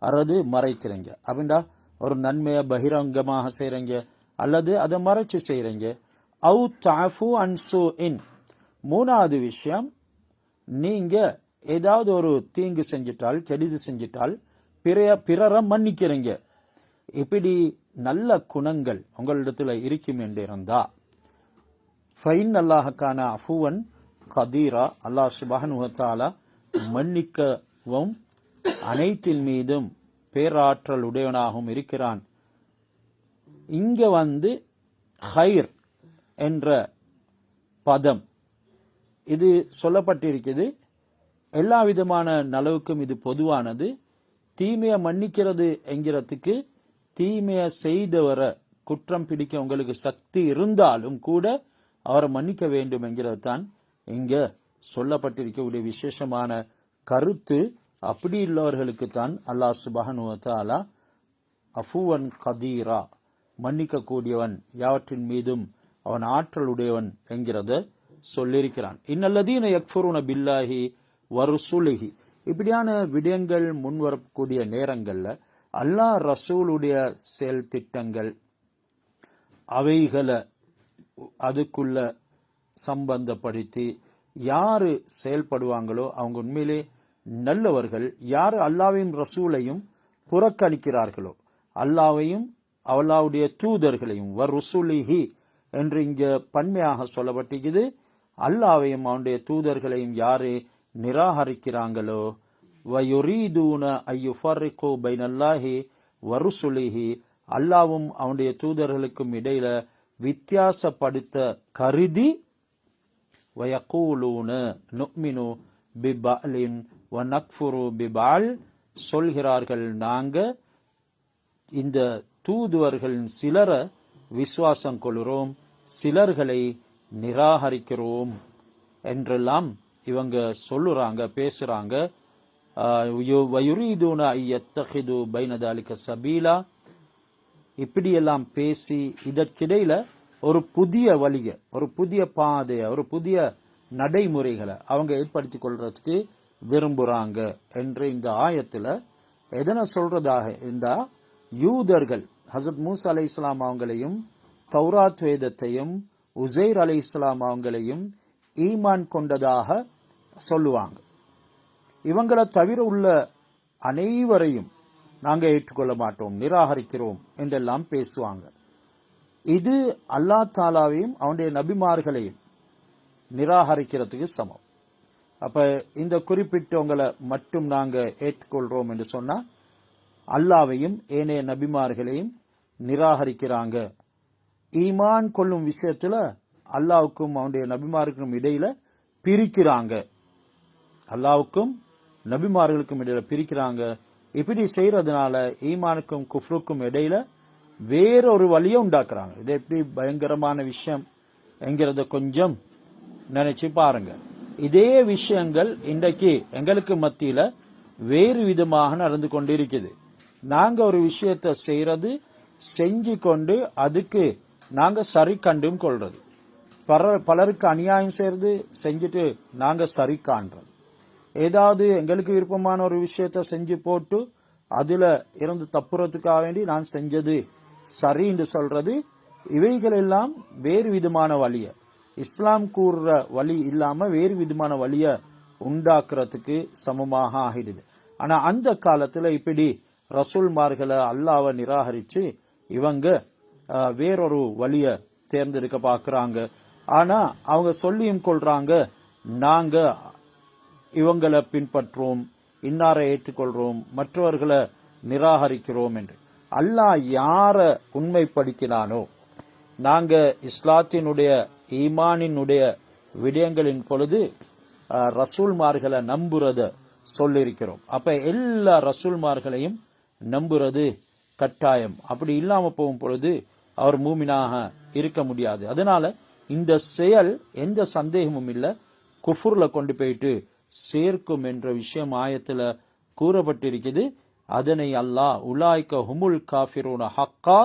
அறது மறைக்கிறீங்க அப்படின்னா ஒரு நன்மையை பகிரங்கமாக செய்றீங்க அல்லது அதை மறைச்சு செய்றீங்க. அவு தஅஃபு அன் சூஇன், மூணாவது விஷயம், நீங்க ஏதாவது ஒரு தீங்கு செஞ்சிட்டால், கெடுதி செஞ்சிட்டால் பிறரை மன்னிக்கிறீங்க. இப்படி நல்ல குணங்கள் உங்களிடத்துல இருக்கும் என்று இருந்தா ஃபைன் அல்லாஹ் கான அஃபுவன் கதீரா, அல்லாஹ் சுப்ஹானஹு வ தஆலா மன்னிக்கவும் அனைத்தின் மீதும் பேராற்றல் உடையவனாகவும் இருக்கிறான். இங்க ஹைர் என்ற பதம் இது சொல்லப்பட்டிருக்கிறது. எல்லா விதமான நலவுக்கும் இது பொதுவானது. தீமையை மன்னிக்கிறது என்கிறதுக்கு தீமையை செய்தவரை குற்றம் பிடிக்க உங்களுக்கு சக்தி இருந்தாலும் கூட அவரை மன்னிக்க வேண்டும் என்கிறது தான் இங்க சொல்லப்பட்டிருக்கக்கூடிய விசேஷமான கருத்து. அப்படி உள்ளவர்களுக்கு தான் அல்லாஹ் சுப்ஹானஹு வ தஆலா அஃபுவன் கதீரா, மன்னிக்க கூடியவன், யாவற்றின் மீதும் அவன் ஆற்றலுடையவன் என்கிறத சொல்லியிருக்கிறான். இன்னல்லதீன யக்ஃபுருன பில்லாஹி வருசுலிஹி, இப்படியான விடயங்கள் முன்வரக்கூடிய நேரங்கள்ல அல்லாஹ் ரசூலுடைய செயல் திட்டங்கள் அவைகளை அதுக்குள்ள சம்பந்தப்படுத்தி யாரு செயல்படுவாங்களோ அவங்க உண்மையிலே நல்லவர்கள். யாரு அல்லாஹ்வையும் ரசூலையும் புறக்கணிக்கிறார்களோ, அல்லாஹ்வையும் அல்லாஹ்வுடைய தூதர்களையும் வருசுலிஹி என்று இங்க பன்மையாக சொல்லப்பட்டிருக்குது. அல்லாஹ்வையும் அவனுடைய தூதர்களையும் யாரு நிராகரிக்கிறாங்களோ, வயுரீதூன ஐயுஃபர்ரிகு பைனல்லாஹி வருசுலிஹி, அல்லாஹ்வும் அவனுடைய தூதர்களுக்கும் இடையில வித்தியாசப்படுத்த கருதி, வயகூலூன நுக்மினு பிபஅலின் வநக்ஃபுரு பிபஅல், சொல்கிறார்கள் நாங்க இந்த தூதுவர்களின் சிலரை விசுவாசம் கொள்கிறோம், சிலர்களை நிராகரிக்கிறோம் என்றெல்லாம் இவங்க சொல்லுறாங்க, பேசுறாங்க. வயுரீதூன ஐயத்தஹிது பைன தாலிக சபீலா, இப்படியெல்லாம் பேசி இதற்கிடையில ஒரு புதிய வழிய, ஒரு புதிய பாதைய, ஒரு புதிய நடைமுறைகளை அவங்க ஏற்படுத்திக் கொள்றதுக்கு விரும்புறாங்க என்று இந்த ஆயத்துல எதனை சொல்றதாக இருந்தா, யூதர்கள் ஹசரத் மூசா அலைஹிஸ்ஸலாம் அவங்களையும் தௌராத் வேதத்தையும் உசைர் அலைஹிஸ்ஸலாம் அவங்களையும் ஈமான் கொண்டதாக சொல்லுவாங்க. இவங்களை தவிர உள்ள அனைவரையும் நாங்க ஏற்றுக்கொள்ள மாட்டோம், நிராகரிக்கிறோம் என்றெல்லாம் பேசுவாங்க. இது அல்லாஹ் தாலாவையும் அவனுடைய நபிமார்களையும் நிராகரிக்கிறதுக்கு சமம். அப்ப இந்த குறிப்பிட்டவங்களை மட்டும் நாங்க ஏற்றுக்கொள்றோம் என்று சொன்னா அல்லாஹ்வையும் ஏனைய நபிமார்களையும் நிராகரிக்கிறாங்க. ஈமான் கொள்ளும் விஷயத்துல அல்லாஹ்வுக்கும் அவனுடைய நபிமார்களுக்கும் இடையில பிரிக்கிறாங்க, அல்லாஹ்வுக்கும் நபிமார்களுக்கும் இடையில பிரிக்கிறாங்க. இப்படி செய்யறதுனால ஈமானுக்கும் குஃப்ருக்கும் இடையில வேறொரு வழியை உண்டாக்குறாங்க. இது எப்படி பயங்கரமான விஷயம் என்கிறத கொஞ்சம் நினைச்சு பாருங்க. இதே விஷயங்கள் இன்றைக்கு எங்களுக்கு மத்தியில வேறு விதமாக நடந்து கொண்டிருக்குது. நாங்க ஒரு விஷயத்தை செய்யறது, செஞ்சு கொண்டு அதுக்கு நாங்க சரி கண்டும் கொள்றது, பலருக்கு அநியாயம் செய்யறது, செஞ்சுட்டு நாங்க சரி காண்றது, ஏதாவது எங்களுக்கு விருப்பமான ஒரு விஷயத்த செஞ்சு போட்டு அதுல இருந்து தப்புறதுக்காக வேண்டி நான் செஞ்சது சரி என்று சொல்றது, இவைகள் எல்லாம் வேறு விதமான வழிய, இஸ்லாம் கூறுற வழி இல்லாம வேறு விதமான வழிய உண்டாக்குறதுக்கு சமமாக ஆகிடுது. ஆனா அந்த காலத்துல இப்படி ரசூல்மார்களை அல்லாஹ்வை நிராகரிச்சு இவங்க வேறொரு வழிய தேர்ந்தெடுக்க பாக்குறாங்க. ஆனா அவங்க சொல்லியும் கொள்றாங்க, நாங்க இவங்களை பின்பற்றுவோம், இன்னாரை ஏற்றுக்கொள்றோம், மற்றவர்களை நிராகரிக்கிறோம் என்று. அல்லாஹ் யார உண்மைப்படுத்தினானோ, நாங்க இஸ்லாத்தினுடைய ஈமானினுடைய விடயங்களின் பொழுது ரசூல்மார்களை நம்புறத சொல்லிருக்கிறோம். அப்ப எல்லா ரசூல்மார்களையும் நம்புறது கட்டாயம். அப்படி இல்லாம போகும் பொழுது அவர் மூமினாக இருக்க முடியாது. அதனால இந்த செயல் எந்த சந்தேகமும் இல்ல குஃபுர்ல கொண்டு போயிட்டு சேர்க்கும் என்ற விஷயம் ஆயத்துல கூறப்பட்டிருக்கிறது. அதனை அல்லாஹ் உலாய்க ஹுமுல் காஃபிரூன ஹக்கா,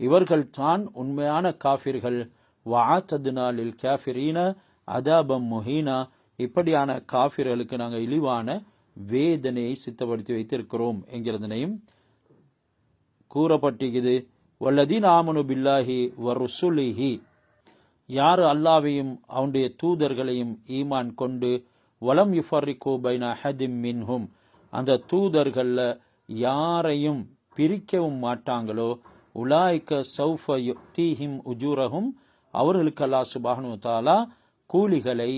இவர்கள் தான் உண்மையான காஃபிர்கள், வஅதத்னா லில் காஃபிரீன அதாபம் முஹீனா, இப்படியான காஃபிர்களுக்கு நாங்கள் இழிவான வேதனையை சித்தப்படுத்தி வைத்திருக்கிறோம் என்கிறதனையும் கூறப்பட்டிருக்கிறது. வல்லதீன ஆமனு பில்லாஹி வருசுலிஹி, யாரு அல்லாஹ்வையும் அவனுடைய தூதர்களையும் ஈமான் கொண்டு வலம் யுஃபர்ரிகு பைன அஹதிம் மின்ஹும், அந்த தூதர்கள்ல யாரையும் பிரிக்கவும் மாட்டாங்களோ, உலாய்க சௌஃப யுக்தீஹிம் உஜூரஹும், அவர்களுக்கு அல்லாஹ் சுப்ஹானஹு வ தஆலா கூலிகளை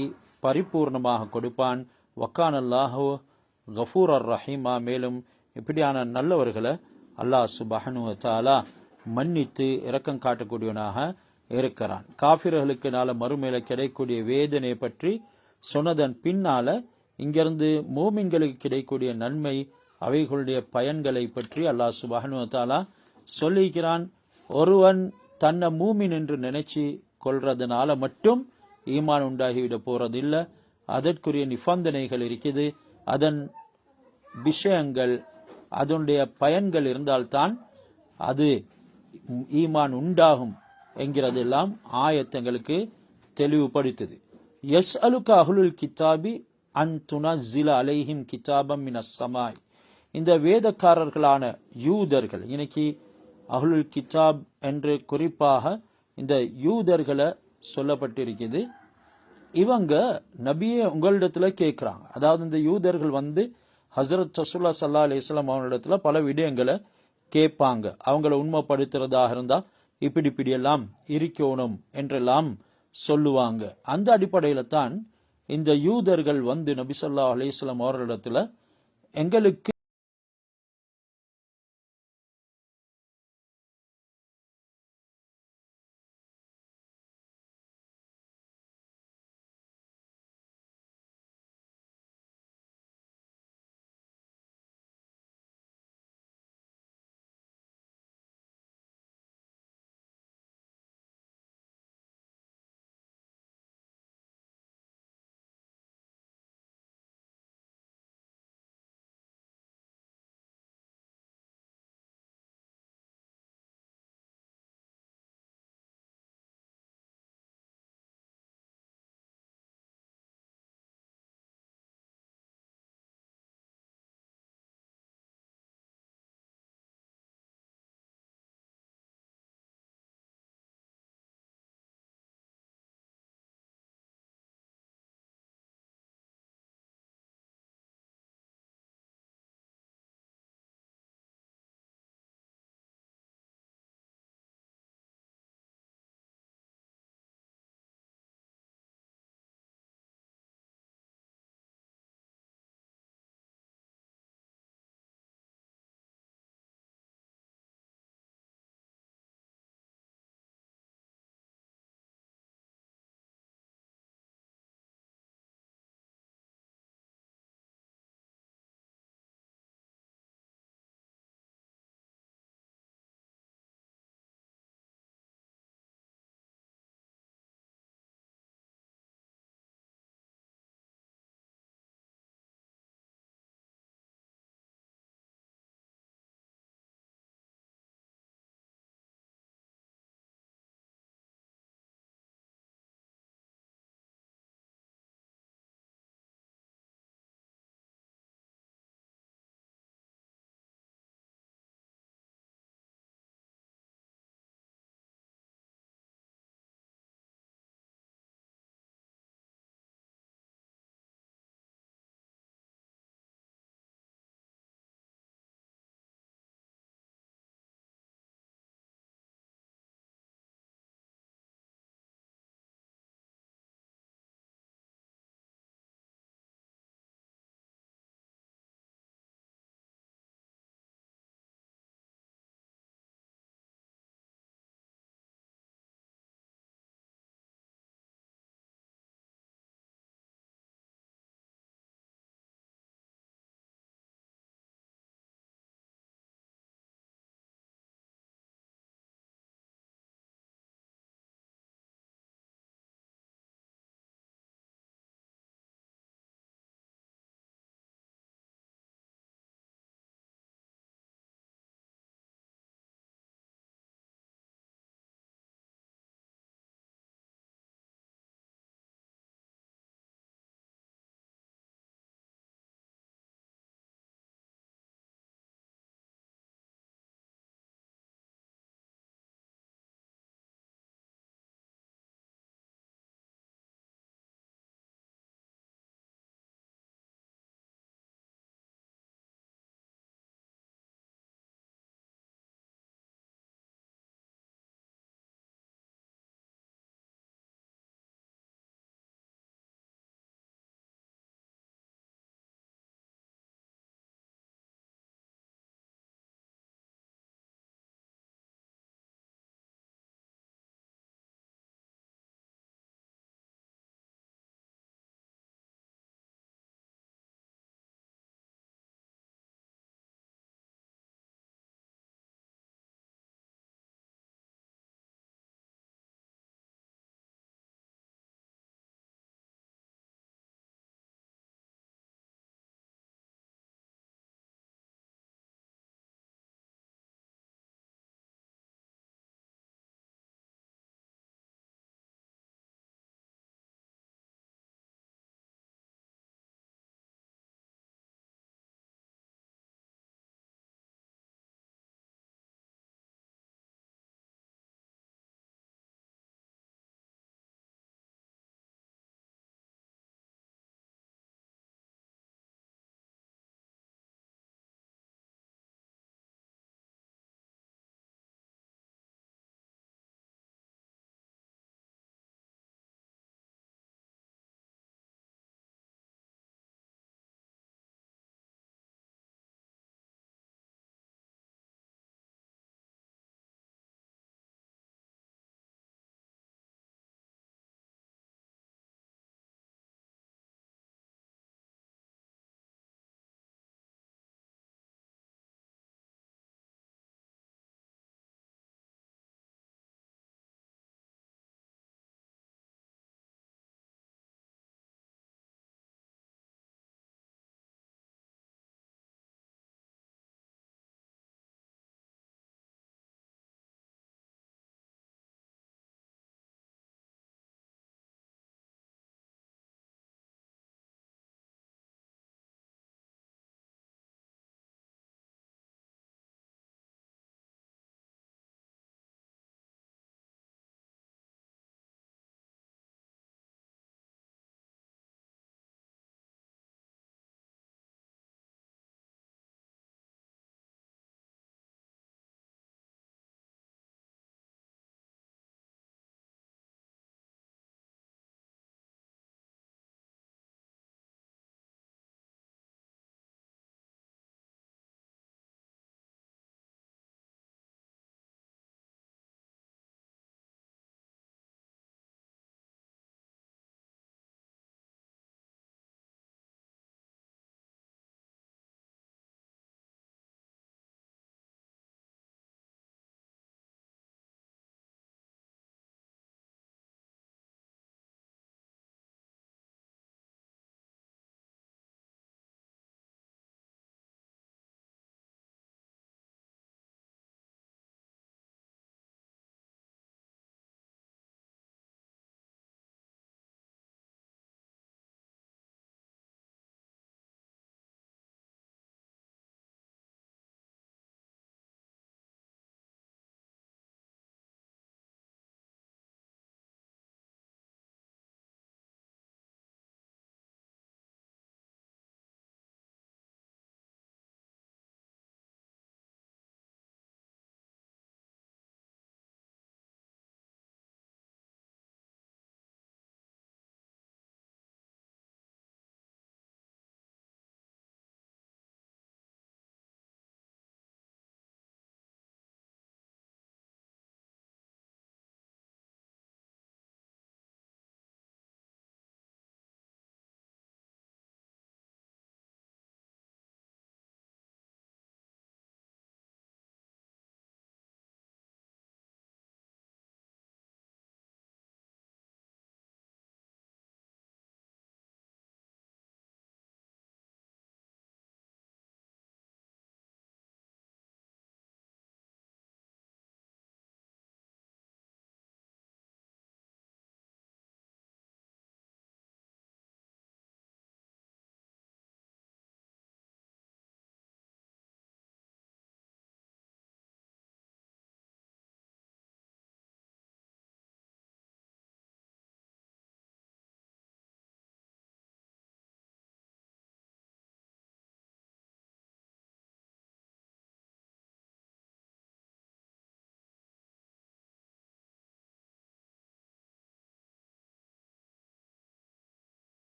பரிபூர்ணமாக கொடுப்பான். வக்கான் அல்லாஹு கஃபூரர் ரஹீமா, மேலும் இப்படியான நல்லவர்களை அல்லாஹ் சுப்ஹானஹு வ தஆலா மன்னித்து இரக்கம் காட்டக்கூடியவனாக இருக்கிறான். காஃபிர்களுக்கு நாள மறுமையில கிடைக்கக்கூடிய வேதனை பற்றி சொன்னதன் பின்னால இங்கிருந்து மோமின்களுக்கு கிடைக்கக்கூடிய நன்மை, அவைகளுடைய பயன்களை பற்றி அல்லாஹ் சுப்ஹானஹு வ தஆலா சொல்லிக்கிறான். ஒருவன் தன்னை மூமின் என்று நினைச்சு கொள்றதுனால மட்டும் ஈமான் உண்டாகிவிட போறதில்லை. அதற்குரிய நிபந்தனைகள் இருக்குது. அதன் விஷயங்கள், அதனுடைய பயன்கள் இருந்தால்தான் அது ஈமான் உண்டாகும் என்கிறதெல்லாம் ஆயத்தங்களுக்கு தெளிவுபடுத்துது. எஸ் அலுக அஹ்லுல் கிதாபி அன் துனஸ்ஸில அலைஹிம் கிதாபம் மினஸ் ஸமாய். இந்த வேதக்காரர்களான யூதர்கள், இன்னைக்கு அஹ்லுல் கிதாப் என்று குறிப்பாக இந்த யூதர்களை சொல்லப்பட்டிருக்குது. இவங்க நபியே உங்களிடத்துல கேட்கிறாங்க. அதாவது இந்த யூதர்கள் ஹசரத் ரசூலுல்லாஹி ஸல்லல்லாஹு அலைஹி வஸல்லம் அவங்களிடத்துல பல விடயங்களை கேட்பாங்க. அவங்கள உண்மைப்படுத்துறதாக இருந்தா இப்படி எல்லாம் இருக்கணும் சொல்லுவாங்க. அந்த அடிப்படையில தான் இந்த யூதர்கள் நபி ஸல்லல்லாஹு அலைஹி வஸல்லம் அவர்களிடத்துல எங்களுக்கு